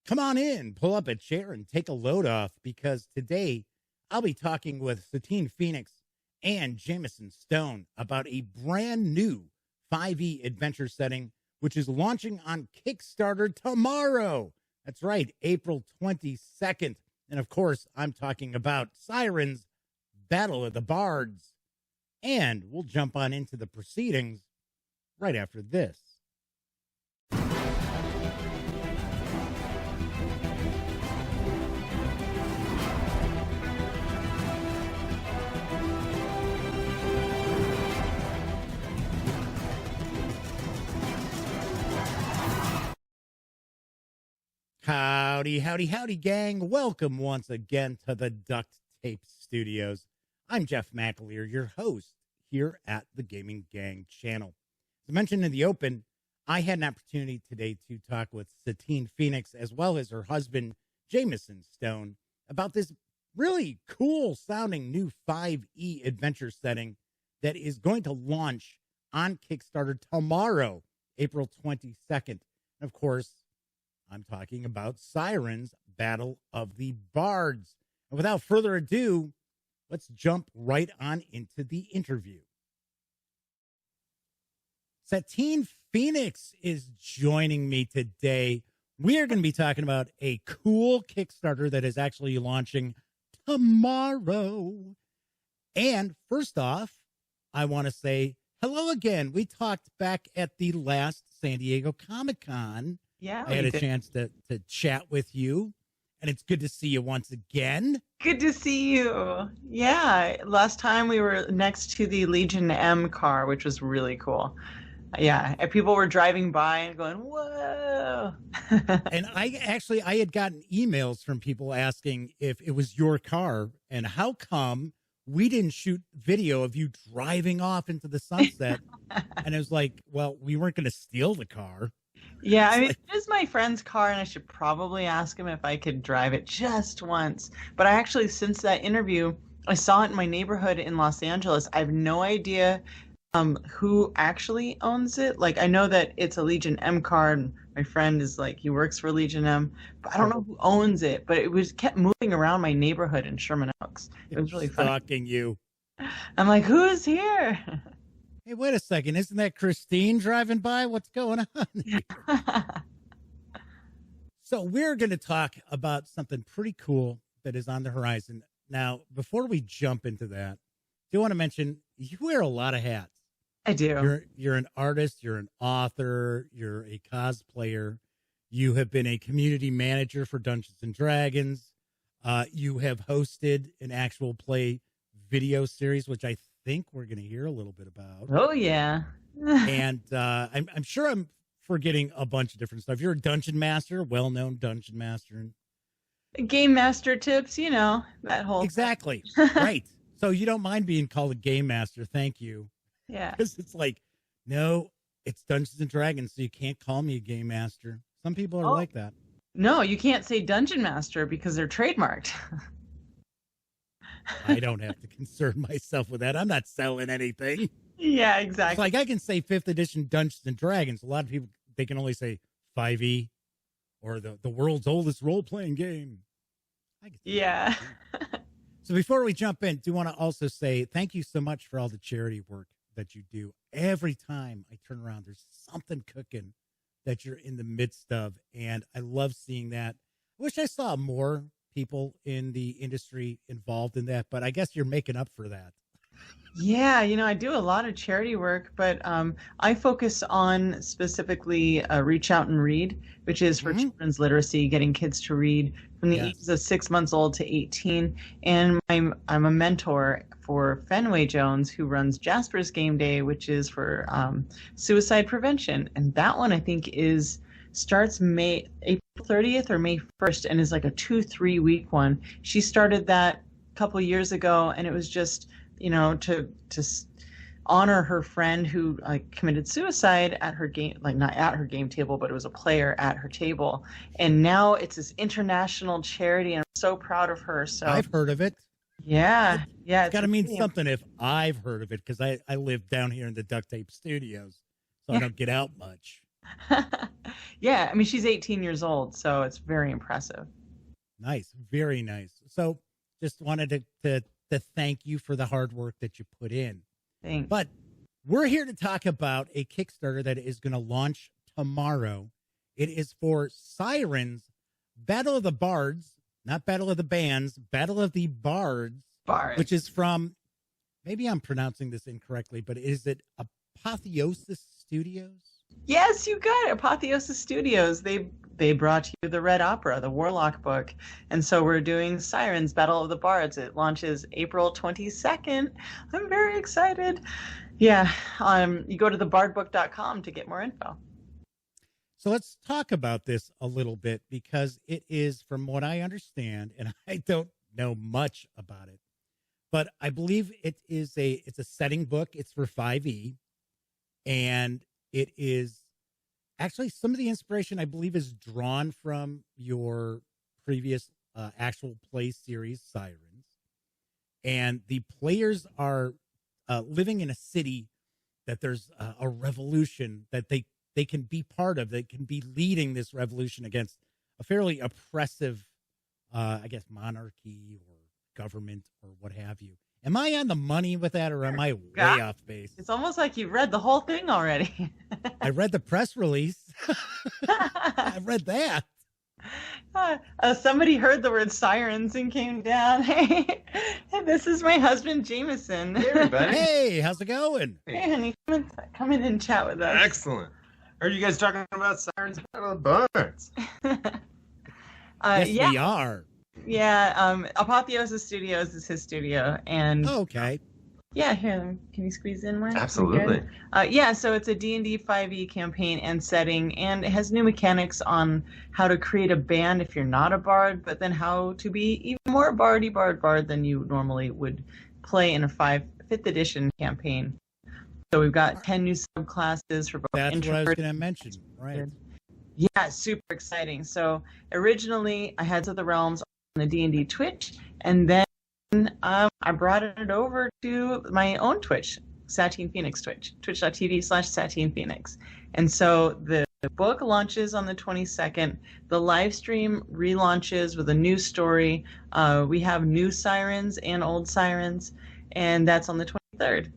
Come on in, pull up a chair, and take a load off, because today I'll be talking with Satine Phoenix and Jameson Stone about a brand new 5e adventure setting, which is launching on Kickstarter tomorrow. That's right, April 22nd. And of course, I'm talking about Sirens, Battle of the Bards. And we'll jump on into the proceedings right after this. Howdy, howdy, howdy, gang. Welcome once again to the Duct Tape Studios. I'm Jeff McAleer, your host here at the Gaming Gang channel. As I mentioned in the open, I had an opportunity today to talk with Satine Phoenix as well as her husband, Jameson Stone, about this really cool sounding new 5e adventure setting that is going to launch on Kickstarter tomorrow, April 22nd. And of course, I'm talking about Sirens, Battle of the Bards. And without further ado, let's jump right on into the interview. Satine Phoenix is joining me today. We are going to be talking about a cool Kickstarter that is actually launching tomorrow. And first off, I want to say hello again. We talked back at the last San Diego Comic-Con. Yeah, I had a chance to chat with you, and it's good to see you once again. Good to see you. Yeah, last time we were next to the Legion M car, which was really cool. Yeah, and people were driving by and going, whoa. And I had gotten emails from people asking if it was your car, and how come we didn't shoot video of you driving off into the sunset? And it was like, well, we weren't going to steal the car. Yeah, I mean, it is my friend's car, and I should probably ask him if I could drive it just once. But I actually, since that interview, I saw it in my neighborhood in Los Angeles. I have no idea who actually owns it. Like, I know that it's a Legion M car, and my friend is like, he works for Legion M, but I don't know who owns it. But it was kept moving around my neighborhood in Sherman Oaks. It was really funny. Stalking you. I'm like, who is here? Hey, wait a second. Isn't that Christine driving by? What's going on here? So we're going to talk about something pretty cool that is on the horizon. Now, before we jump into that, I do want to mention you wear a lot of hats. I do. You're an artist. You're an author. You're a cosplayer. You have been a community manager for Dungeons and Dragons. You have hosted an actual play video series, which I think we're going to hear a little bit about. Oh, yeah. And I'm sure I'm forgetting a bunch of different stuff. You're a dungeon master, well-known dungeon master. Game master tips, you know, that whole Exactly. Right. So you don't mind being called a game master. Thank you. Yeah. Because it's like, no, it's Dungeons and Dragons, so you can't call me a game master. Some people are like that. No, you can't say dungeon master because they're trademarked. I don't have to concern myself with that. I'm not selling anything. Yeah, exactly. It's like I can say 5th edition Dungeons and Dragons. A lot of people, they can only say 5e or the world's oldest role-playing game. Yeah. So before we jump in, do want to also say thank you so much for all the charity work that you do. Every time I turn around, there's something cooking that you're in the midst of, and I love seeing that. I wish I saw more people in the industry involved in that, but I guess you're making up for that. Yeah, you know, I do a lot of charity work, but I focus on specifically Reach Out and Read, which is for children's literacy, getting kids to read from the ages of 6 months old to 18. And I'm a mentor for Fenway Jones, who runs Jasper's Game Day, which is for suicide prevention. And that one, I think, starts April 30th or May 1st, and is like a 2-3 week one. She started that a couple years ago, and it was just, you know, to honor her friend who committed suicide at her game, like not at her game table, but it was a player at her table. And now it's this international charity, and I'm so proud of her. So I've heard of it. Yeah. It's got to mean something if I've heard of it, because I live down here in the Duct Tape Studios, so I don't get out much. Yeah, I mean, she's 18 years old, so it's very impressive. Nice, very nice. So, just wanted to thank you for the hard work that you put in. Thanks. But we're here to talk about a Kickstarter that is going to launch tomorrow. It is for Sirens, Battle of the Bards, not Battle of the Bands, Battle of the Bards, which is from, maybe I'm pronouncing this incorrectly, but is it Apotheosis Studios? Yes, you got it. Apotheosis Studios. They brought you the Red Opera, the Warlock book. And so we're doing Sirens, Battle of the Bards. It launches April 22nd. I'm very excited. Yeah, you go to thebardbook.com to get more info. So let's talk about this a little bit, because it is, from what I understand, and I don't know much about it, but I believe it's a setting book. It's for 5e, and it is actually, some of the inspiration, I believe, is drawn from your previous actual play series, Sirens. And the players are living in a city that there's a revolution that they can be part of. They can be leading this revolution against a fairly oppressive, I guess, monarchy or government or what have you. Am I on the money with that, or am I way off base? It's almost like you've read the whole thing already. I read the press release. I read that. Somebody heard the word Sirens and came down. Hey, this is my husband, Jameson. Hey, everybody. Hey, how's it going? Hey, honey, come in and chat with us. Excellent. Heard you guys talking about Sirens Battle of Bards. Yes, yeah. we are. Yeah, Apotheosis Studios is his studio, and okay. Yeah, here, can you squeeze in more? Absolutely. Yeah, so it's a D&D 5e campaign and setting, and it has new mechanics on how to create a band if you're not a bard, but then how to be even more bard than you normally would play in a 5th edition campaign. So we've got 10 new subclasses for both. That's what I was going to mention, right? Yeah, super exciting. So originally I had To the Realms on the D&D Twitch, and then I brought it over to my own Twitch, Satine Phoenix Twitch, twitch.tv/Satine Phoenix. And so the book launches on the 22nd. The live stream relaunches with a new story. We have new Sirens and old Sirens, and that's on the 23rd.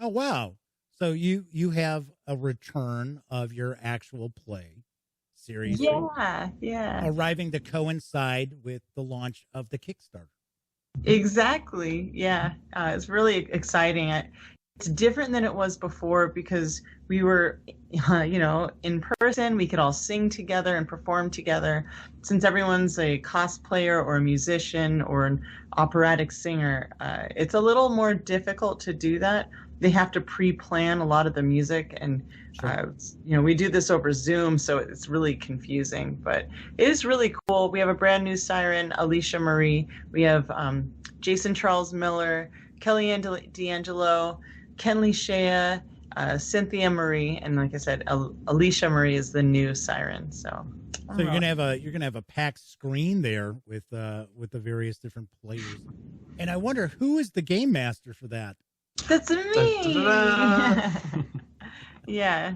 Oh, wow. So you have a return of your actual play series. Yeah. Arriving to coincide with the launch of the Kickstarter. Exactly. Yeah. It's really exciting. It's different than it was before because we were, in person. We could all sing together and perform together. Since everyone's a cosplayer or a musician or an operatic singer, it's a little more difficult to do that. They have to pre-plan a lot of the music, and we do this over Zoom, so it's really confusing. But it is really cool. We have a brand new Siren, Alicia Marie. We have Jason Charles Miller, Kellyanne D'Angelo, Kenley Shea, Cynthia Marie, and like I said, Alicia Marie is the new Siren. So you're gonna have a packed screen there with the various different players, and I wonder who is the game master for that. That's me. Yeah.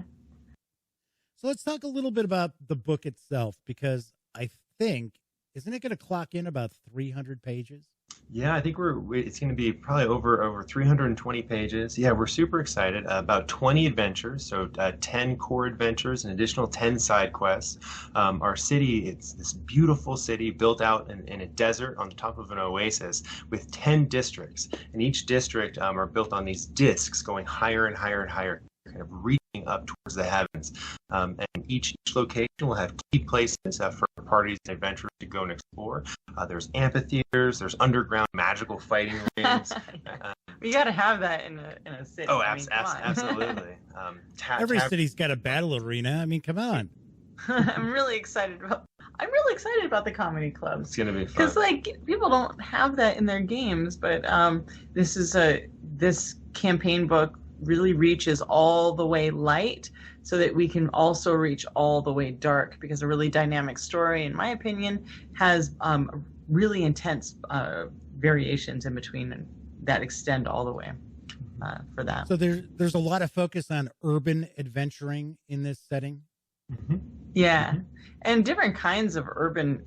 So let's talk a little bit about the book itself, because I think, isn't it going to clock in about 300 pages? Yeah, I think it's going to be probably over 320 pages. Yeah, we're super excited. About 20 adventures, so 10 core adventures, an additional 10 side quests. Our city, it's this beautiful city built out in a desert on the top of an oasis with 10 districts. And each district are built on these discs going higher and higher and higher, kind of reaching up towards the heavens. And each location will have key places for parties and adventurers to go and explore. There's amphitheaters, there's underground magical fighting rings. You got to have that in a city. Oh, absolutely. Every city's got a battle arena. I mean, come on. I'm really excited about the comedy clubs. It's gonna be fun because people don't have that in their games, but this campaign book really reaches all the way light so that we can also reach all the way dark, because a really dynamic story, in my opinion, has really intense variations in between that extend all the way for that. So there's a lot of focus on urban adventuring in this setting. Mm-hmm. Yeah. Mm-hmm. And different kinds of urban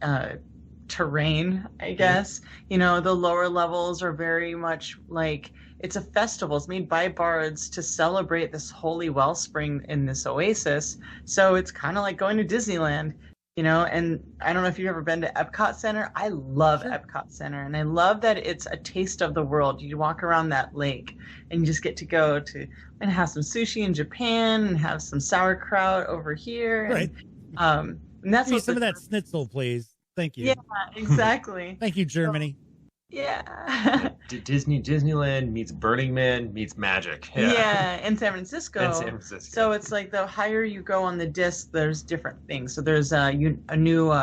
terrain, I guess. You know, the lower levels are very much like it's a festival. It's made by bards to celebrate this holy wellspring in this oasis. So it's kind of like going to Disneyland, you know. And I don't know if you've ever been to Epcot Center. I love Sure. Epcot Center, and I love that it's a taste of the world. You walk around that lake and you just get to go to and have some sushi in Japan and have some sauerkraut over here. Right. And that's Give me what some of that schnitzel, please. Thank you. Yeah, exactly. Thank you, Germany. Yeah. Disneyland meets Burning Man meets magic. Yeah, in San Francisco. In San Francisco. So it's like the higher you go on the disc, there's different things. So there's a new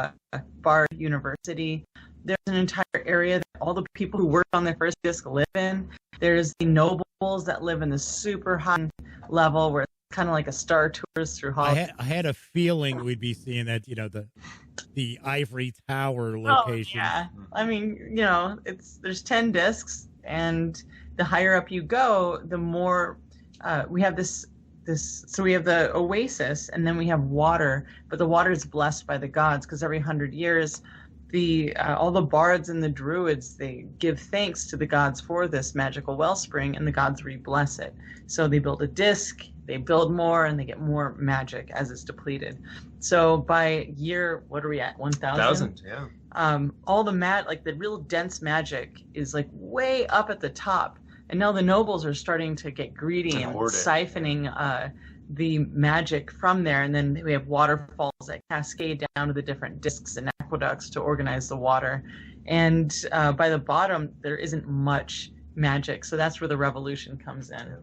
Bard University. There's an entire area that all the people who worked on their first disc live in. There's the nobles that live in the super high level where it's kind of like a Star Tours through Hollywood. I had a feeling we'd be seeing that, you know, the Ivory Tower location. Oh, yeah. I mean, you know, there's 10 discs, and the higher up you go, the more we have this. So we have the oasis, and then we have water, but the water is blessed by the gods because every 100 years, all the bards and the druids, they give thanks to the gods for this magical wellspring, and the gods re-bless it. So they build a disc, they build more, and they get more magic as it's depleted. So by year, what are we at? 1,000? Yeah. All the like the real dense magic is like way up at the top. And now the nobles are starting to get greedy and siphoning the magic from there. And then we have waterfalls that cascade down to the different discs and aqueducts to organize the water. And by the bottom, there isn't much magic. So that's where the revolution comes in.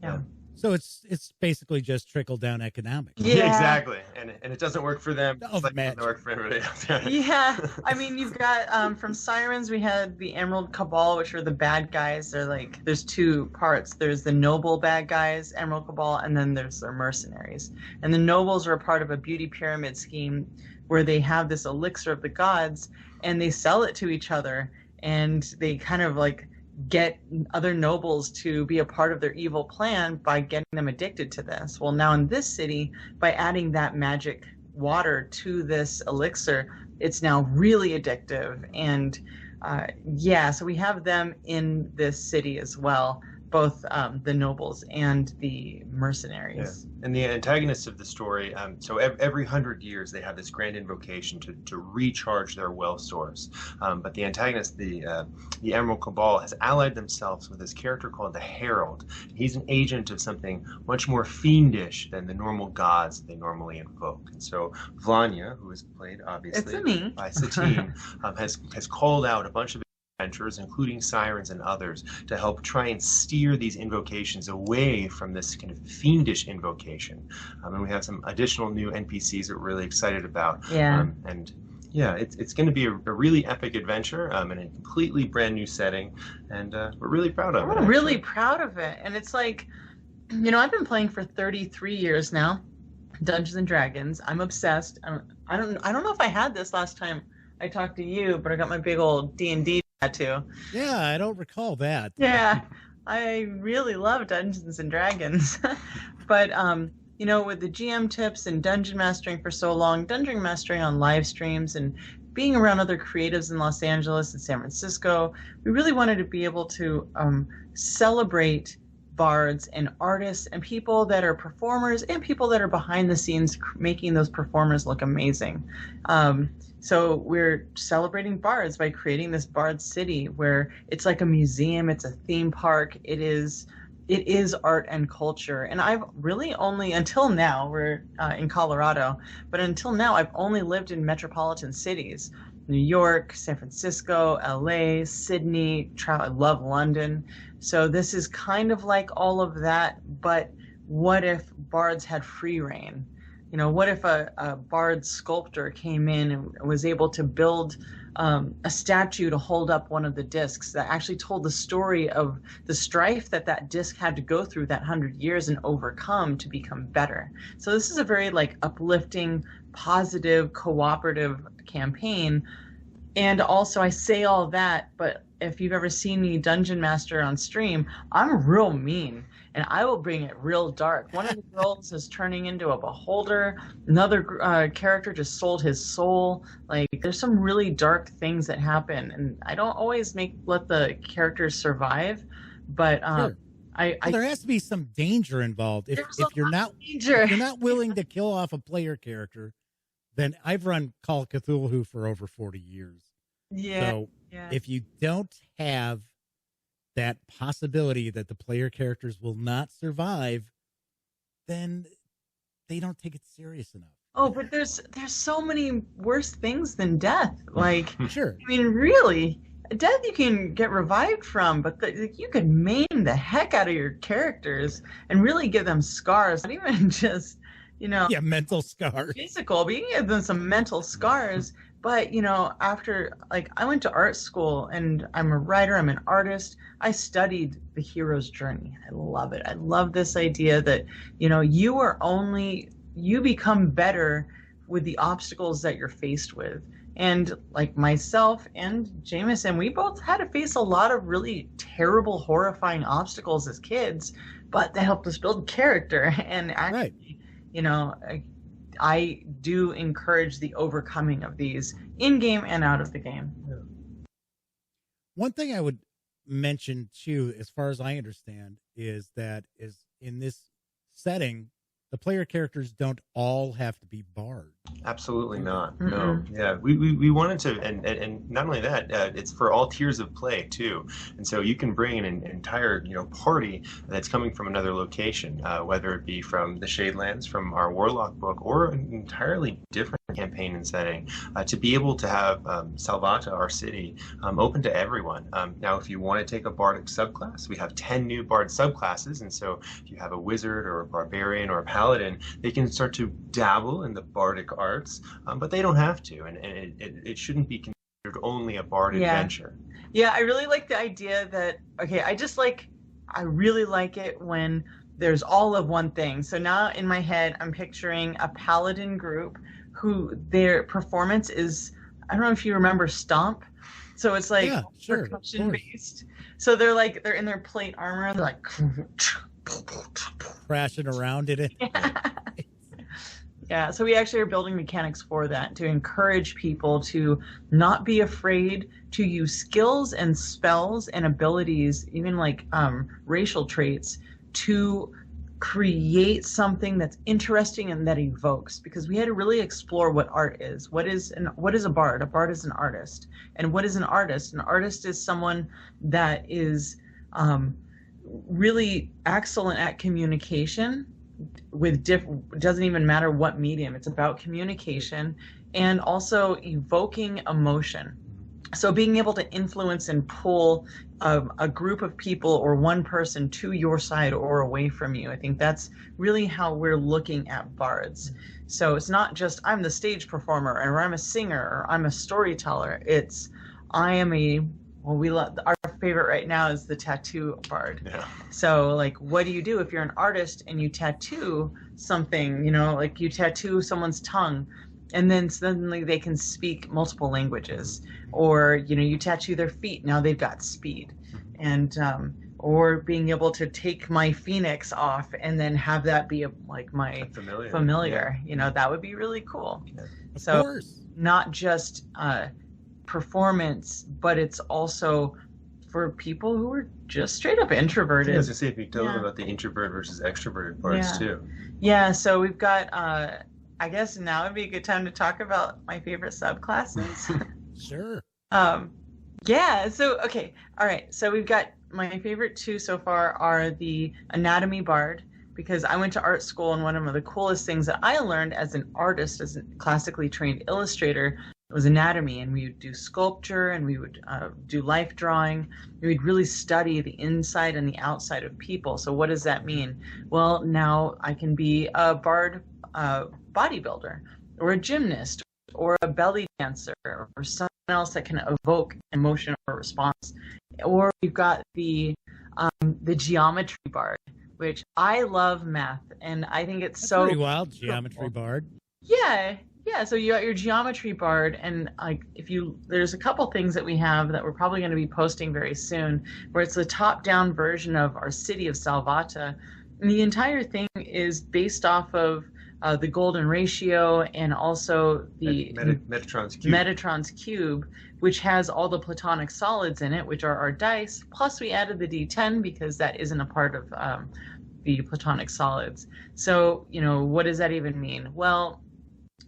Yeah. So it's basically just trickle down economics. Yeah, exactly. And it doesn't work for them. Oh, it doesn't work for everybody else. Yeah. I mean, you've got from Sirens, we had the Emerald Cabal, which are the bad guys. They're like, there's two parts. There's the noble bad guys, Emerald Cabal, and then there's their mercenaries. And the nobles are a part of a beauty pyramid scheme where they have this elixir of the gods and they sell it to each other, and they kind of like get other nobles to be a part of their evil plan by getting them addicted to this. Well, now in this city, by adding that magic water to this elixir, it's now really addictive. And so we have them in this city as well, both the nobles and the mercenaries. Yeah. And the antagonists of the story, so every 100 years they have this grand invocation to recharge their well source. But the antagonist, the Emerald Cabal, has allied themselves with this character called the Herald. He's an agent of something much more fiendish than the normal gods they normally invoke. And so Vanya, who is played obviously by Satine, has called out a bunch of adventurers, including Sirens and others, to help try and steer these invocations away from this kind of fiendish invocation. And we have some additional new NPCs that we're really excited about. It's going to be a really epic adventure in a completely brand new setting, and we're really proud of it. We're really proud of it. And it's like, you know, I've been playing for 33 years now, Dungeons and Dragons. I'm obsessed. I don't know if I had this last time I talked to you, but I got my big old D&D tattoo. Yeah, I don't recall that. Yeah, I really love Dungeons and Dragons. But, you know, with the GM tips and dungeon mastering for so long, dungeon mastering on live streams and being around other creatives in Los Angeles and San Francisco, we really wanted to be able to celebrate bards and artists and people that are performers and people that are behind the scenes making those performers look amazing. So we're celebrating bards by creating this Bard city where it's like a museum, it's a theme park, it is art and culture. And I've really only, until now, we're in Colorado, but until now I've only lived in metropolitan cities. New York, San Francisco, LA, Sydney, I love London. So this is kind of like all of that, but what if bards had free reign? You know, what if a bard sculptor came in and was able to build a statue to hold up one of the discs that actually told the story of the strife that disc had to go through that 100 years and overcome to become better. So this is a very like uplifting, positive, cooperative campaign And also, I say all that, but if you've ever seen me Dungeon Master on stream, I'm real mean, and I will bring it real dark. One of the girls is turning into a beholder. Another character just sold his soul. Like, there's some really dark things that happen, and I don't always let the characters survive, but Sure. Well, there has to be some danger involved. If you're not willing to kill off a player character, then I've run Call of Cthulhu for over 40 years. Yeah. So if you don't have that possibility that the player characters will not survive, then they don't take it serious enough. Oh, but there's so many worse things than death. Like, sure. I mean, really, death you can get revived from, but you could maim the heck out of your characters and really give them scars. Not even just, mental scars. Physical, but you can give them some mental scars. But, after, like, I went to art school, and I'm a writer, I'm an artist. I studied the hero's journey. I love it. I love this idea that, you become better with the obstacles that you're faced with. And like myself and Jameson, we both had to face a lot of really terrible, horrifying obstacles as kids, but they helped us build character. And actually, I do encourage the overcoming of these in-game and out of the game. One thing I would mention, too, as far as I understand, is in this setting, the player characters don't all have to be bards. Absolutely not. Mm-mm. No. Yeah, we wanted to, and not only that, it's for all tiers of play too. And so you can bring in an entire party that's coming from another location, whether it be from the Shadelands, from our Warlock book, or an entirely different campaign and setting, to be able to have Salvata, our city, open to everyone. Now, if you want to take a Bardic subclass, we have 10 new Bard subclasses, and so if you have a wizard or a barbarian or a paladin, they can start to dabble in the Bardic arts, but they don't have to, and it shouldn't be considered only a Bard adventure. Yeah, I really like the idea that, I really like it when there's all of one thing. So now in my head, I'm picturing a paladin group who their performance is, I don't know if you remember Stomp. So it's like percussion based. So they're in their plate armor. They're like crashing around in it. Yeah, so we actually are building mechanics for that to encourage people to not be afraid to use skills and spells and abilities, even like racial traits, to create something that's interesting and that evokes. Because we had to really explore what art is. What is a bard? A bard is an artist. And what is an artist? An artist is someone that is really excellent at communication. Doesn't even matter what medium, it's about communication and also evoking emotion. So being able to influence and pull a group of people or one person to your side or away from you. I think that's really how we're looking at bards. So it's not just I'm the stage performer or I'm a singer or I'm a storyteller. It's I am our favorite right now is the tattoo bard. Yeah. So like, what do you do if you're an artist and you tattoo something, like you tattoo someone's tongue and then suddenly they can speak multiple languages, or, you tattoo their feet. Now they've got speed, and, or being able to take my phoenix off and then have that be my familiar. Yeah. That would be really cool. Yeah. So Of course. not just, performance, but it's also for people who are just straight up introverted. I was going to say, if you tell them about the introvert versus extroverted parts too. Yeah, so we've got, I guess now would be a good time to talk about my favorite subclasses. Sure. Okay. All right. So we've got my favorite two so far are the anatomy bard, because I went to art school, and one of the coolest things that I learned as an artist, as a classically trained illustrator, was anatomy. And we would do sculpture, and we would do life drawing. We'd really study the inside and the outside of people. So what does that mean? Well, now I can be a bard bodybuilder, or a gymnast, or a belly dancer, or someone else that can evoke emotion or response. Or we've got the geometry bard, which I love math, and I think it's That's so pretty wild. Geometry bard. Yeah, Yeah, so you got your geometry bard, and there's a couple things that we have that we're probably going to be posting very soon, where it's a top-down version of our city of Salvata, and the entire thing is based off of the golden ratio and also the Metatron's cube, which has all the platonic solids in it, which are our dice. Plus, we added the D10 because that isn't a part of the platonic solids. So, what does that even mean? Well,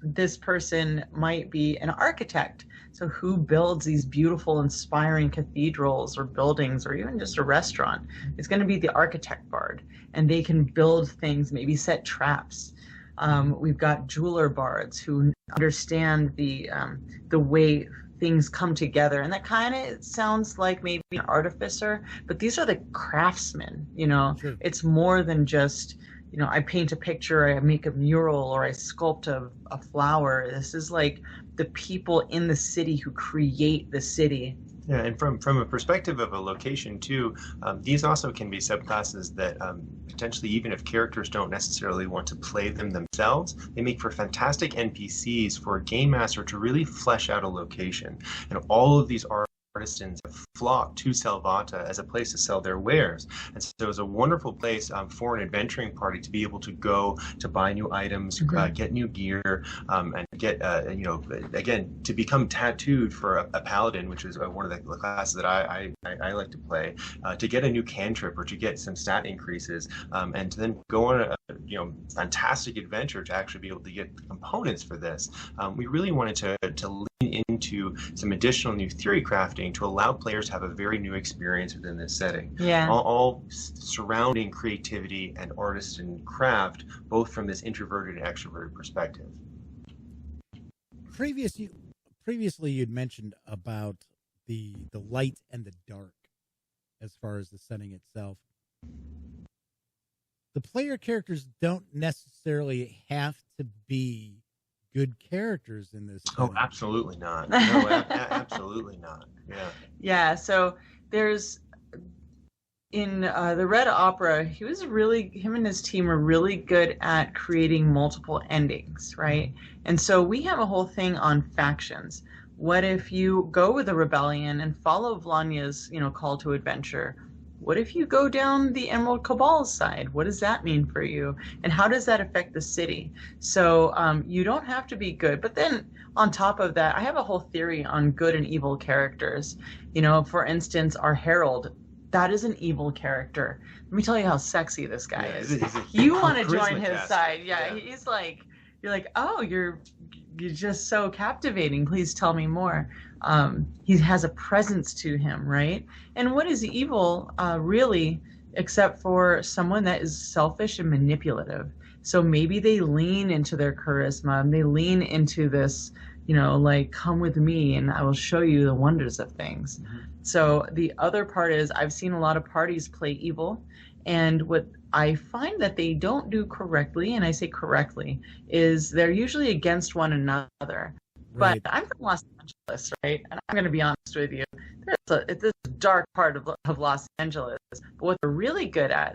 this person might be an architect. So who builds these beautiful, inspiring cathedrals or buildings or even just a restaurant? It's going to be the architect bard, and they can build things, maybe set traps. We've got jeweler bards who understand the way things come together, and that kind of sounds like maybe an artificer, but these are the craftsmen. Sure. It's more than just I paint a picture, I make a mural, or I sculpt a flower. This is like the people in the city who create the city. Yeah, and from a perspective of a location too, these also can be subclasses that potentially, even if characters don't necessarily want to play them themselves, they make for fantastic NPCs for a game master to really flesh out a location. And all of these artisans have flocked to Salvata as a place to sell their wares, and so it was a wonderful place for an adventuring party to be able to go to buy new items, get new gear, and get again, to become tattooed for a paladin, which is one of the classes that I like to play, to get a new cantrip or to get some stat increases, and to then go on a fantastic adventure to actually be able to get the components for this. We really wanted to lean into some additional new theory crafting to allow players to have a very new experience within this setting. Yeah. All surrounding creativity and artisan craft, both from this introverted and extroverted perspective. Previously, you'd mentioned about the light and the dark as far as the setting itself. The player characters don't necessarily have to be good characters in this setting. Oh, absolutely not. No, absolutely not. Yeah. Yeah, so there's in the Red Opera, him and his team are really good at creating multiple endings, right? And so we have a whole thing on factions. What if you go with a rebellion and follow Vlanya's, call to adventure? What if you go down the Emerald Cabal's side? What does that mean for you? And how does that affect the city? So you don't have to be good. But then on top of that, I have a whole theory on good and evil characters. For instance, our Herald, that is an evil character. Let me tell you how sexy this guy is. You want to join his side. Yeah, he's like, you're like, oh, you're just so captivating. Please tell me more. He has a presence to him, right? And what is evil, really, except for someone that is selfish and manipulative? So maybe they lean into their charisma and they lean into this, come with me and I will show you the wonders of things. Mm-hmm. So the other part is I've seen a lot of parties play evil, and what I find that they don't do correctly, and I say correctly, is they're usually against one another. Right. But I'm from Los Angeles, right? And I'm going to be honest with you. It's this dark part of Los Angeles. But what they're really good at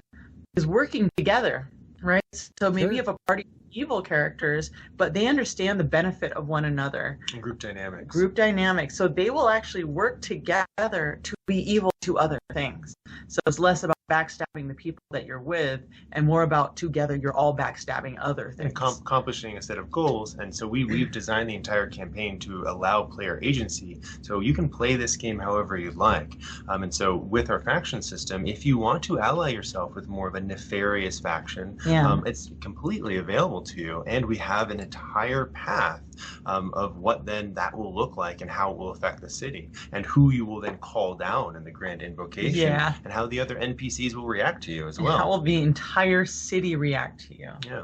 is working together, right? So maybe you have a party of evil characters, but they understand the benefit of one another. And group dynamics. Group dynamics. So they will actually work together to be evil to other things. So it's less about backstabbing the people that you're with and more about together you're all backstabbing other things. And accomplishing a set of goals. And so we've designed the entire campaign to allow player agency. So you can play this game however you'd like. And so with our faction system, if you want to ally yourself with more of a nefarious faction, it's completely available to you. And we have an entire path of what then that will look like and how it will affect the city and who you will then call down in the grand invocation and how the other NPCs will react to you as well. How will the entire city react to you? Yeah.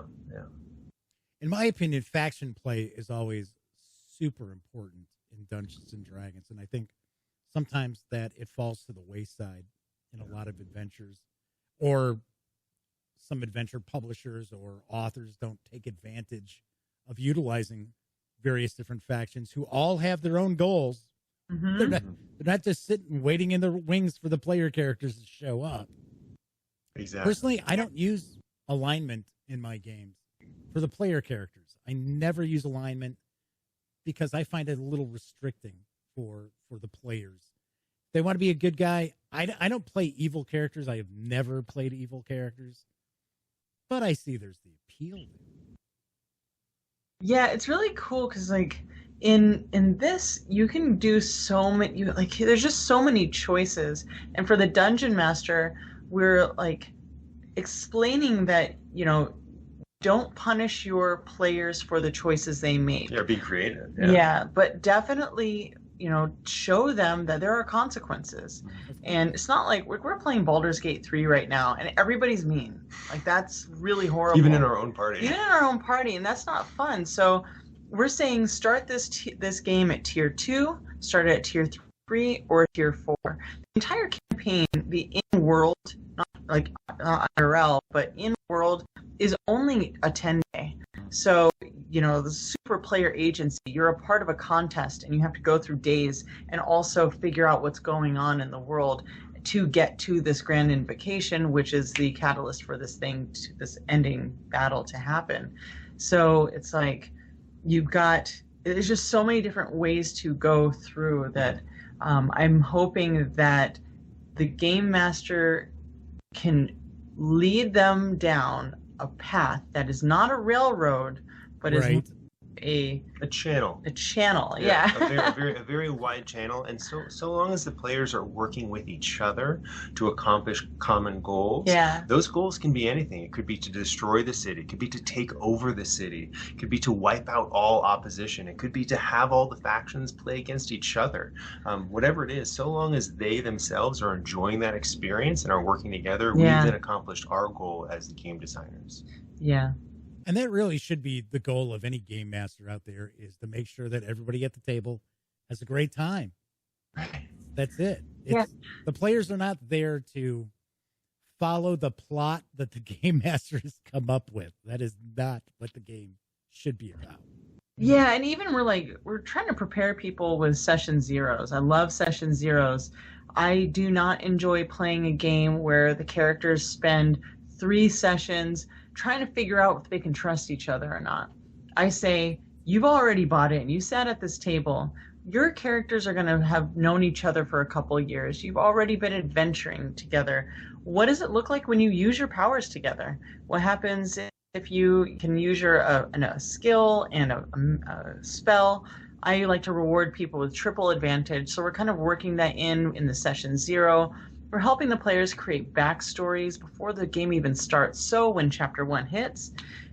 In my opinion, faction play is always super important in Dungeons and Dragons, and I think sometimes that it falls to the wayside in a lot of adventures, or some adventure publishers or authors don't take advantage of utilizing various different factions who all have their own goals. Mm-hmm. They're not just sitting waiting in the wings for the player characters to show up. Exactly. Personally, I don't use alignment in my games for the player characters. I never use alignment. because I find it a little restricting for the players. They want to be a good guy. I don't play evil characters. I have never played evil characters, but I see there's the appeal. Yeah, it's really cool because like in this you can do so many there's just so many choices. And for the dungeon master, we're like explaining that, don't punish your players for the choices they make. Yeah, be creative. Yeah, but definitely, show them that there are consequences. And it's not like we're playing Baldur's Gate 3 right now and everybody's mean. Like, that's really horrible. Even in our own party. And that's not fun. So we're saying start this game at tier 2, start it at tier 3 or tier 4. The entire campaign, the in-world, not like IRL, but in-world, is only a 10-day. So, the super player agency, you're a part of a contest and you have to go through days and also figure out what's going on in the world to get to this grand invocation, which is the catalyst for this this ending battle to happen. So it's like there's just so many different ways to go through that. I'm hoping that the game master can lead them down a path that is not a railroad, but is a channel. A channel, yeah. a very wide channel. And so long as the players are working with each other to accomplish common goals, those goals can be anything. It could be to destroy the city. It could be to take over the city. It could be to wipe out all opposition. It could be to have all the factions play against each other. Whatever it is, so long as they themselves are enjoying that experience and are working together, we've then accomplished our goal as the game designers. Yeah. And that really should be the goal of any game master out there, is to make sure that everybody at the table has a great time. Right. That's it. The players are not there to follow the plot that the game master has come up with. That is not what the game should be about. Yeah, and even we're trying to prepare people with session zeros. I love session zeros. I do not enjoy playing a game where the characters spend 3 sessions trying to figure out if they can trust each other or not. I say, you've already bought in. You sat at this table. Your characters are going to have known each other for a couple of years. You've already been adventuring together. What does it look like when you use your powers together? What happens if you can use a skill and a spell? I like to reward people with triple advantage. So we're kind of working that in the session 0. We're helping the players create backstories before the game even starts. So when chapter 1 hits,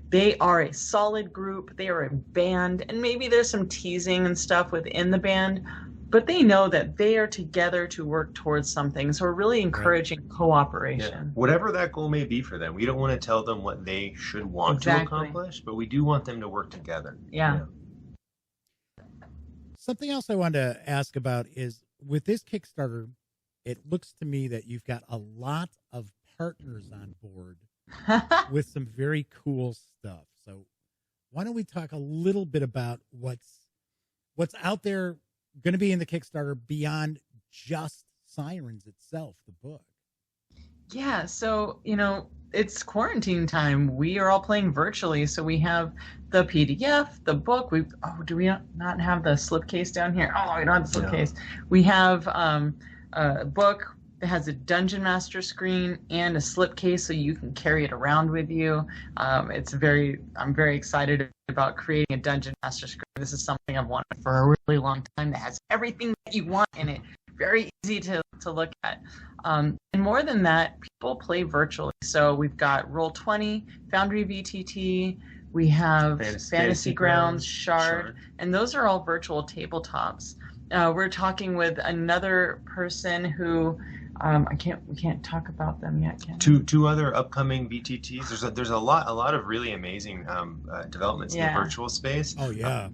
they are a solid group, they are a band, and maybe there's some teasing and stuff within the band, but they know that they are together to work towards something. So we're really encouraging cooperation. Yeah. Whatever that goal may be for them. We don't want to tell them what they should want to accomplish, but we do want them to work together. Yeah. Something else I wanted to ask about is, with this Kickstarter, it looks to me that you've got a lot of partners on board with some very cool stuff. So why don't we talk a little bit about what's out there going to be in the Kickstarter beyond just Sirens itself, the book? Yeah, so, it's quarantine time. We are all playing virtually, so we have the PDF, the book. Do we not have the slipcase down here? Oh, we don't have the slipcase. We have a book that has a Dungeon Master screen and a slipcase so you can carry it around with you. I'm very excited about creating a Dungeon Master screen. This is something I've wanted for a really long time that has everything that you want in it. Very easy to look at. And more than that, people play virtually. So we've got Roll20, Foundry VTT, we have Fantasy Grounds, Shard, and those are all virtual tabletops. We're talking with another person who we can't talk about them yet. Can we? Two other upcoming VTTs. There's a lot of really amazing developments in the virtual space. Oh yeah.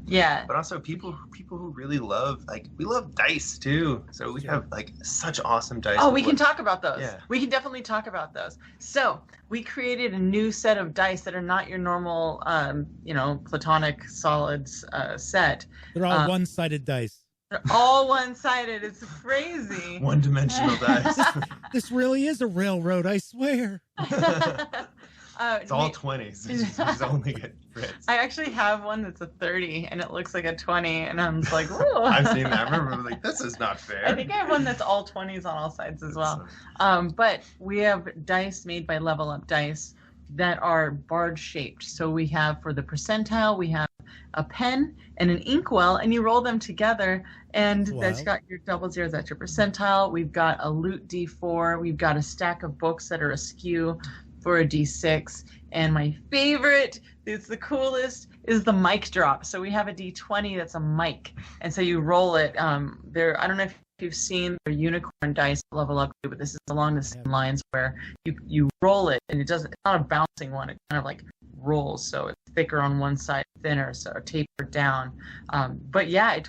Yeah. But also people who really love, we love dice too. So we have such awesome dice. Oh, we can talk about those. Yeah. We can definitely talk about those. So we created a new set of dice that are not your normal, platonic solids set. They're all one-sided dice. They're all one-sided. It's crazy. One-dimensional dice. This really is a railroad, I swear. It's all 20s. It's only good Brits. I actually have one that's a 30, and it looks like a 20, and I'm just like, whoa. I've seen that. I remember like, this is not fair. I think I have one that's all 20s on all sides as well. But we have dice made by Level Up Dice that are Bard shaped. So we have, for the percentile, we have a pen and an inkwell, and you roll them together, and that's got your double zeros. That's your percentile. We've got a loot D4. We've got a stack of books that are askew for a D6. And my favorite, it's the coolest, is the mic drop. So we have a D20 that's a mic, and so you roll it. I don't know if you've seen the unicorn dice Level Up, but this is along the same lines where you roll it, and it's not a bouncing one. It kind of like rolls, so it's thicker on one side, thinner, so tapered down. But yeah,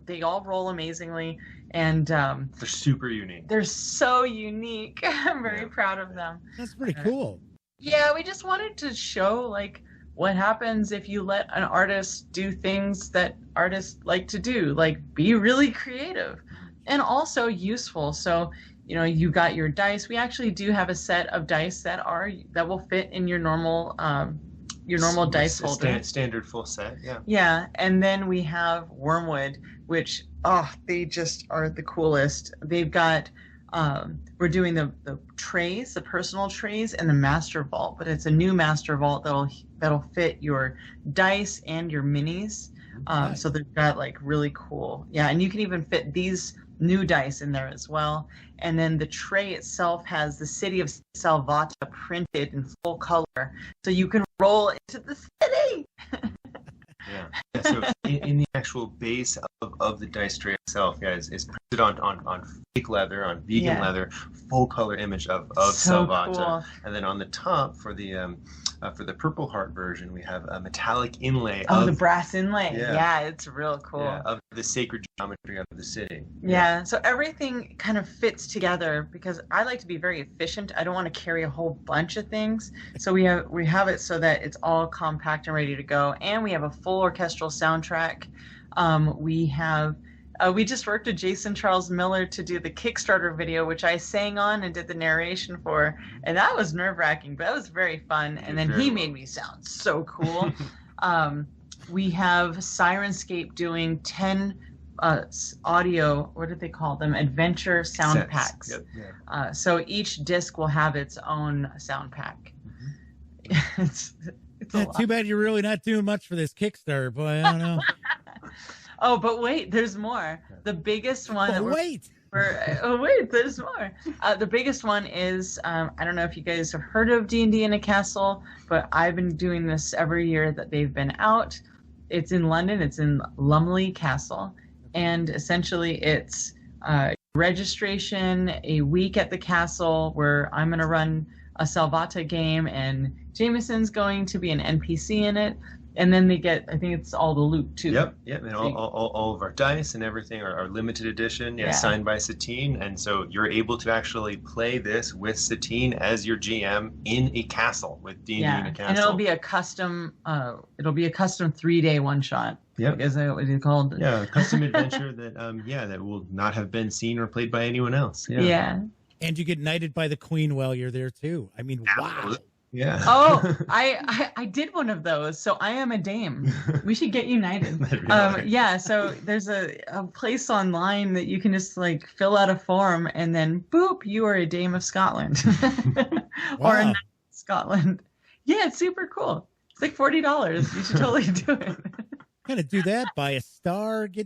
they all roll amazingly, and they're super unique. They're so unique. I'm very proud of them. That's pretty cool. Yeah, we just wanted to show like what happens if you let an artist do things that artists like to do, like be really creative and also useful. So, you got your dice. We actually do have a set of dice that will fit in your normal dice holder. Standard full set, yeah. Yeah, and then we have Wormwood, which they just are the coolest. They've got we're doing the trays, the personal trays, and the master vault, but it's a new master vault that'll fit your dice and your minis. So they've got like really cool, and you can even fit these new dice in there as well. And then the tray itself has the city of Salvata printed in full color, so you can roll into the city. Yeah. So in the actual base of the dice tray itself, is printed on fake leather, on vegan leather, full color image of so Salvata. Cool. And then on the top for the Purple Heart version, we have a metallic inlay the brass inlay. Yeah, it's real cool. Yeah, of the sacred geometry of the city. Yeah, so everything kind of fits together because I like to be very efficient. I don't want to carry a whole bunch of things. So we have it so that it's all compact and ready to go. And we have a full orchestral soundtrack. We just worked with Jason Charles Miller to do the Kickstarter video, which I sang on and did the narration for, and that was nerve-wracking, but that was very fun. And then he made me sound so cool. We have Sirenscape doing 10 audio, what did they call them? Adventure sound Sets. packs. Yep. Yeah. So each disc will have its own sound pack. Mm-hmm. it's too bad you're really not doing much for this Kickstarter, boy. I don't know. Oh, but wait, there's more. The biggest one. Wait, there's more. The biggest one is I don't know if you guys have heard of D&D in a Castle, but I've been doing this every year that they've been out. It's in London. It's in Lumley Castle, and essentially it's registration, a week at the castle where I'm going to run a Salvata game, and Jameson's going to be an NPC in it. And then they get, I think it's all the loot too. Yep. And all of our dice and everything are limited edition, signed by Satine. And so you're able to actually play this with Satine as your GM in a castle with D&D in a castle. And it'll be a custom 3-day one shot. Yep. Is that what it's called? Yeah, a custom adventure that will not have been seen or played by anyone else. Yeah. And you get knighted by the queen while you're there too. I mean, wow. Yeah. Oh, I did one of those, so I am a dame. We should get united. So there's a place online that you can just like fill out a form, and then boop, you are a Dame of Scotland. Or a Knight of Scotland. Yeah, it's super cool. It's like $40. You should totally do it. Kind of do that, buy a star, do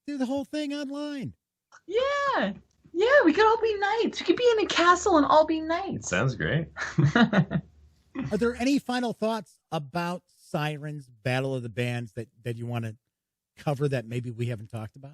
the whole thing online. Yeah, we could all be knights. We could be in a castle and all be knights. Sounds great. Are there any final thoughts about Sirens Battle of the Bands that you want to cover that maybe we haven't talked about?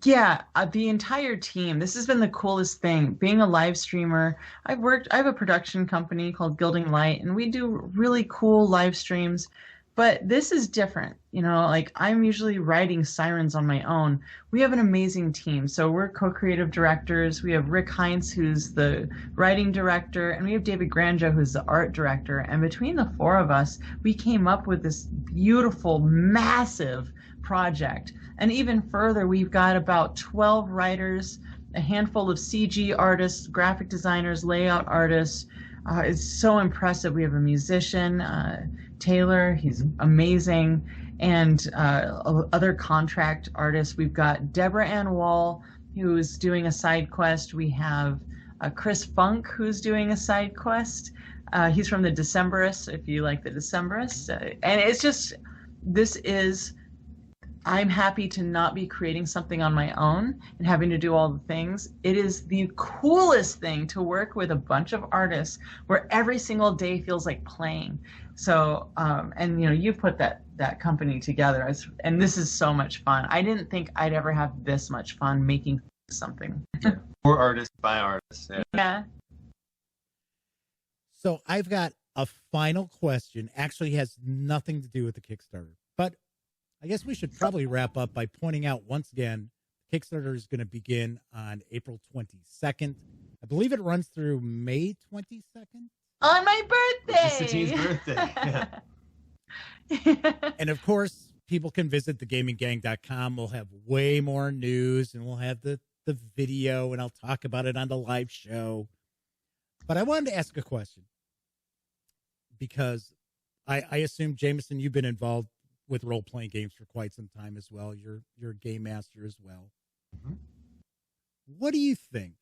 Yeah, the entire team. This has been the coolest thing. Being a live streamer, I have a production company called Gilding Light, and we do really cool live streams. But this is different. I'm usually writing Sirens on my own. We have an amazing team. So we're co-creative directors. We have Rick Heinz, who's the writing director, and we have David Granja, who's the art director. And between the four of us, we came up with this beautiful, massive project. And even further, we've got about 12 writers, a handful of CG artists, graphic designers, layout artists, It's so impressive. We have a musician, Taylor. He's amazing. And other contract artists. We've got Deborah Ann Wall, who's doing a side quest. We have Chris Funk, who's doing a side quest. He's from the Decemberists, if you like the Decemberists. And it's just, I'm happy to not be creating something on my own and having to do all the things. It is the coolest thing to work with a bunch of artists where every single day feels like playing. So, and you put that company together, and this is so much fun. I didn't think I'd ever have this much fun making something. For artists by artists. Yeah. So I've got a final question. Actually has nothing to do with the Kickstarter, but I guess we should probably wrap up by pointing out once again, Kickstarter is going to begin on April 22nd. I believe it runs through May 22nd. On my birthday! Satine's birthday, yeah. And of course, people can visit thegaminggang.com. We'll have way more news, and we'll have the video, and I'll talk about it on the live show. But I wanted to ask a question, because I assume, Jameson, you've been involved with role-playing games for quite some time as well. You're a game master as well. Mm-hmm. What do you think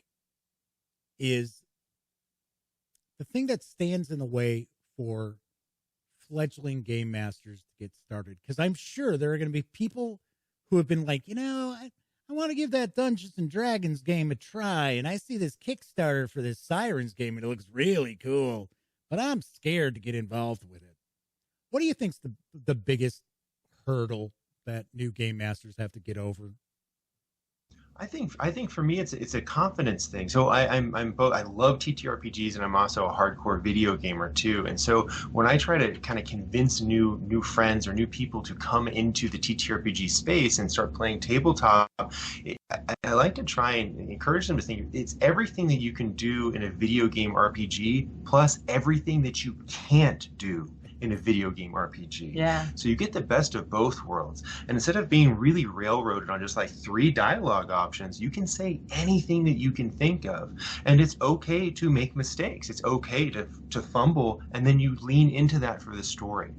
is the thing that stands in the way for fledgling game masters to get started? Because I'm sure there are going to be people who have been like, I want to give that Dungeons and Dragons game a try, and I see this Kickstarter for this Sirens game, and it looks really cool, but I'm scared to get involved with it. What do you think's the biggest hurdle that new game masters have to get over? I think for me it's a confidence thing. So I'm both. I love TTRPGs, and I'm also a hardcore video gamer too. And so when I try to kind of convince new friends or new people to come into the TTRPG space and start playing tabletop, I like to try and encourage them to think it's everything that you can do in a video game RPG plus everything that you can't do in a video game RPG. Yeah. So you get the best of both worlds. And instead of being really railroaded on just like 3 dialogue options, you can say anything that you can think of. And it's okay to make mistakes. It's okay to fumble, and then you lean into that for the story.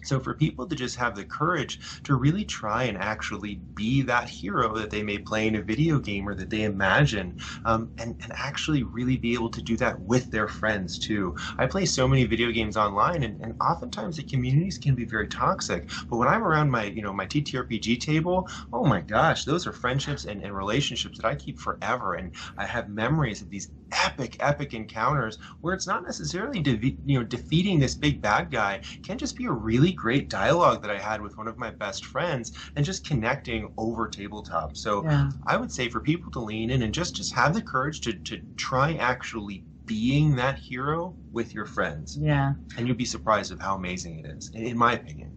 So for people to just have the courage to really try and actually be that hero that they may play in a video game or that they imagine, and actually really be able to do that with their friends too. I play so many video games online, and oftentimes the communities can be very toxic. But when I'm around my TTRPG table, oh my gosh, those are friendships and relationships that I keep forever. And I have memories of these epic encounters where it's not necessarily defeating this big bad guy. It can just be a really great dialogue that I had with one of my best friends and just connecting over tabletop. So yeah. I would say for people to lean in and just have the courage to try actually being that hero with your friends. Yeah. And you'll be surprised of how amazing it is, in my opinion.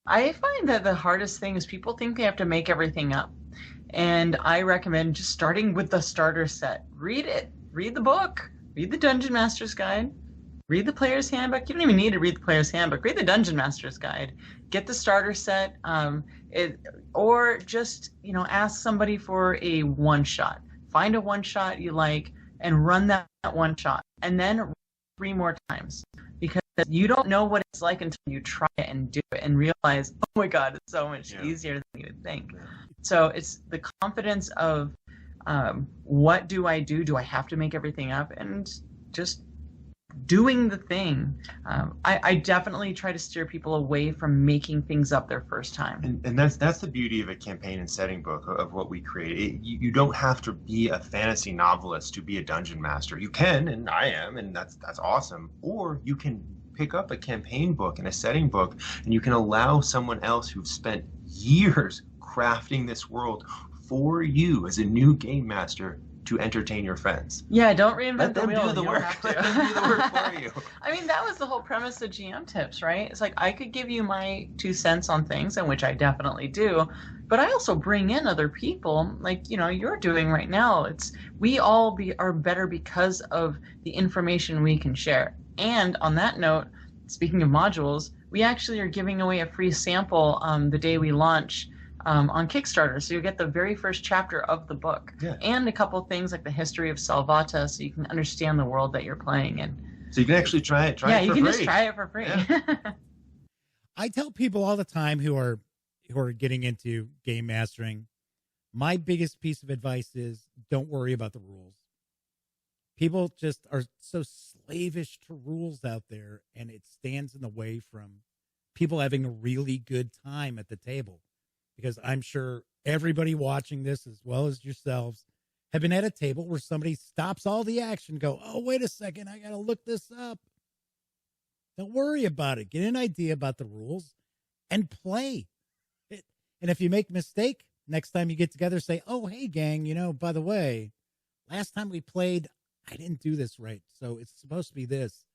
I find that the hardest thing is people think they have to make everything up. And I recommend just starting with the starter set. Read it. Read the book. Read the Dungeon Master's Guide. Read the Player's Handbook. You don't even need to read the Player's Handbook. Read the Dungeon Master's Guide. Get the starter set. Or just, ask somebody for a one-shot. Find a one-shot you like and run that one-shot. And then 3 more times. Because you don't know what it's like until you try it and do it and realize, oh my God, it's so much easier than you would think. Yeah. So it's the confidence of what do I do? Do I have to make everything up? And just doing the thing. I definitely try to steer people away from making things up their first time. And that's the beauty of a campaign and setting book of what we create. You don't have to be a fantasy novelist to be a dungeon master. You can, and I am, and that's awesome. Or you can pick up a campaign book and a setting book, and you can allow someone else who's spent years crafting this world for you as a new game master to entertain your friends. Yeah, don't reinvent the wheel. Let them do the work. Let them do the work for you. I mean, that was the whole premise of GM Tips, right? It's like I could give you my 2 cents on things, and which I definitely do, but I also bring in other people, like you're doing right now. We all are better because of the information we can share. And on that note, speaking of modules, we actually are giving away a free sample the day we launch. On Kickstarter, so you get the very first chapter of the book, and a couple things like the history of Salvata, so you can understand the world that you're playing in. So you can actually try it. Yeah, it you for can free. just try it for free. Yeah. I tell people all the time who are getting into game mastering, my biggest piece of advice is don't worry about the rules. People just are so slavish to rules out there, and it stands in the way from people having a really good time at the table. Because I'm sure everybody watching this, as well as yourselves, have been at a table where somebody stops all the action and go, oh, wait a second, I got to look this up. Don't worry about it. Get an idea about the rules and play. And if you make a mistake, next time you get together, say, oh, hey, gang, by the way, last time we played, I didn't do this right. So it's supposed to be this.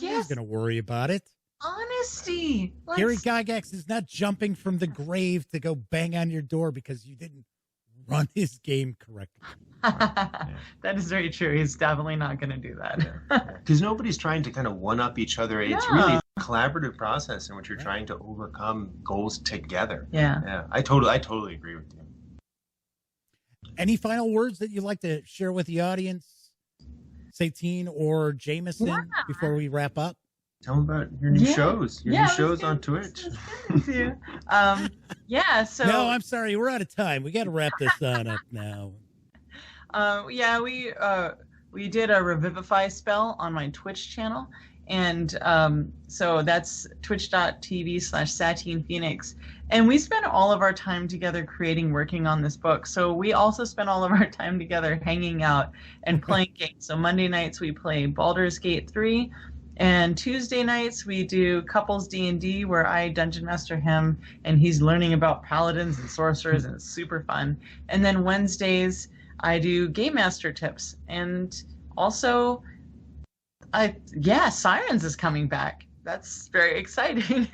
Nobody's going to worry about it. Honesty. Gary Gygax is not jumping from the grave to go bang on your door because you didn't run his game correctly. That is very true. He's definitely not going to do that. Because nobody's trying to kind of one-up each other. It's really a collaborative process in which you're trying to overcome goals together. Yeah. I totally agree with you. Any final words that you'd like to share with the audience, Satine or Jameson, before we wrap up? Tell them about your new shows. Your new shows on Twitch. So no, I'm sorry, we're out of time. We got to wrap this on up now. We did a Revivify spell on my Twitch channel, and so that's twitch.tv/Satine Phoenix. And we spent all of our time together working on this book. So we also spent all of our time together hanging out and playing games. So Monday nights we play Baldur's Gate 3. And Tuesday nights we do couples D&D where I dungeon master him and he's learning about paladins and sorcerers and it's super fun. And then Wednesdays I do game master tips. And also Sirens is coming back. That's very exciting.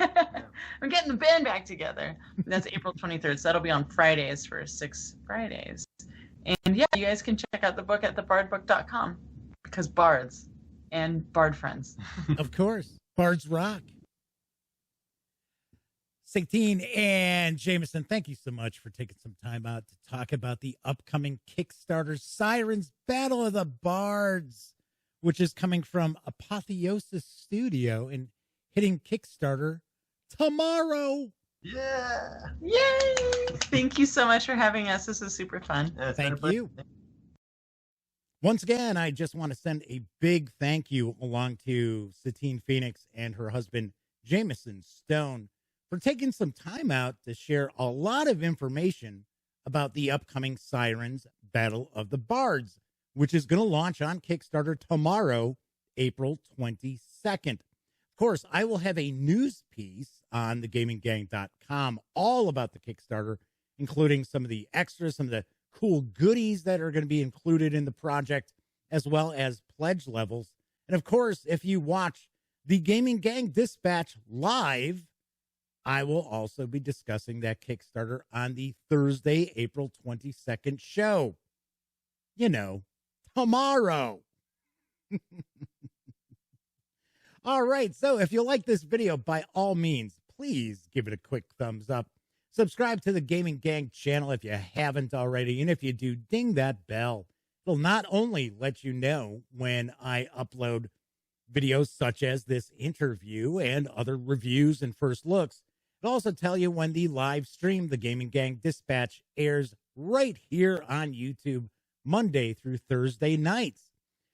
I'm getting the band back together. That's April 23rd. So that'll be on Fridays for 6 Fridays. And you guys can check out the book at thebardbook.com because Bards and Bard friends. Of course. Bards rock. Satine and Jameson, thank you so much for taking some time out to talk about the upcoming Kickstarter Sirens Battle of the Bards, which is coming from Apotheosis Studio and hitting Kickstarter tomorrow. Yeah. Yay! Thank you so much for having us. This is super fun. Thank you. Once again, I just want to send a big thank you along to Satine Phoenix and her husband, Jameson Stone, for taking some time out to share a lot of information about the upcoming Sirens Battle of the Bards, which is going to launch on Kickstarter tomorrow, April 22nd. Of course, I will have a news piece on thegaminggang.com all about the Kickstarter, including some of the extras, some of the cool goodies that are going to be included in the project, as well as pledge levels. And of course, if you watch the Gaming Gang Dispatch live, I will also be discussing that Kickstarter on the Thursday, April 22nd show. Tomorrow. All right, so if you like this video, by all means, please give it a quick thumbs up. Subscribe to the Gaming Gang channel if you haven't already, and if you do, ding that bell. It'll not only let you know when I upload videos such as this interview and other reviews and first looks, it'll also tell you when the live stream, the Gaming Gang Dispatch, airs right here on YouTube Monday through Thursday nights.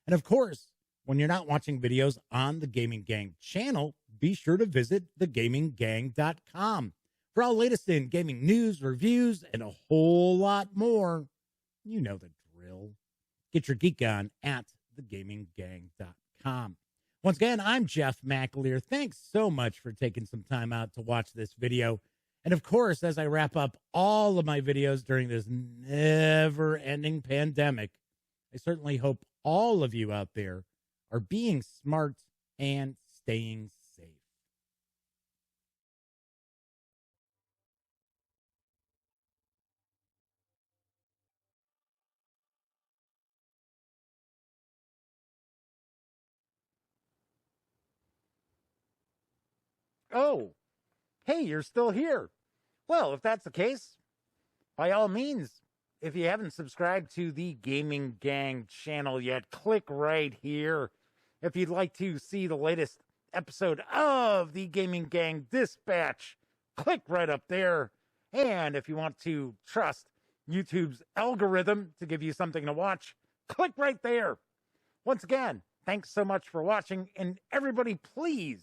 And of course, when you're not watching videos on the Gaming Gang channel, be sure to visit thegaminggang.com for all latest in gaming news, reviews, and a whole lot more. You know the drill. Get your geek on at thegaminggang.com. Once again, I'm Jeff McAleer. Thanks so much for taking some time out to watch this video. And of course, as I wrap up all of my videos during this never-ending pandemic, I certainly hope all of you out there are being smart and staying safe. Oh, hey, you're still here. Well, if that's the case, by all means, if you haven't subscribed to the Gaming Gang channel yet, click right here. If you'd like to see the latest episode of the Gaming Gang Dispatch, click right up there. And if you want to trust YouTube's algorithm to give you something to watch, click right there. Once again, thanks so much for watching, and everybody please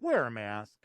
wear a mask.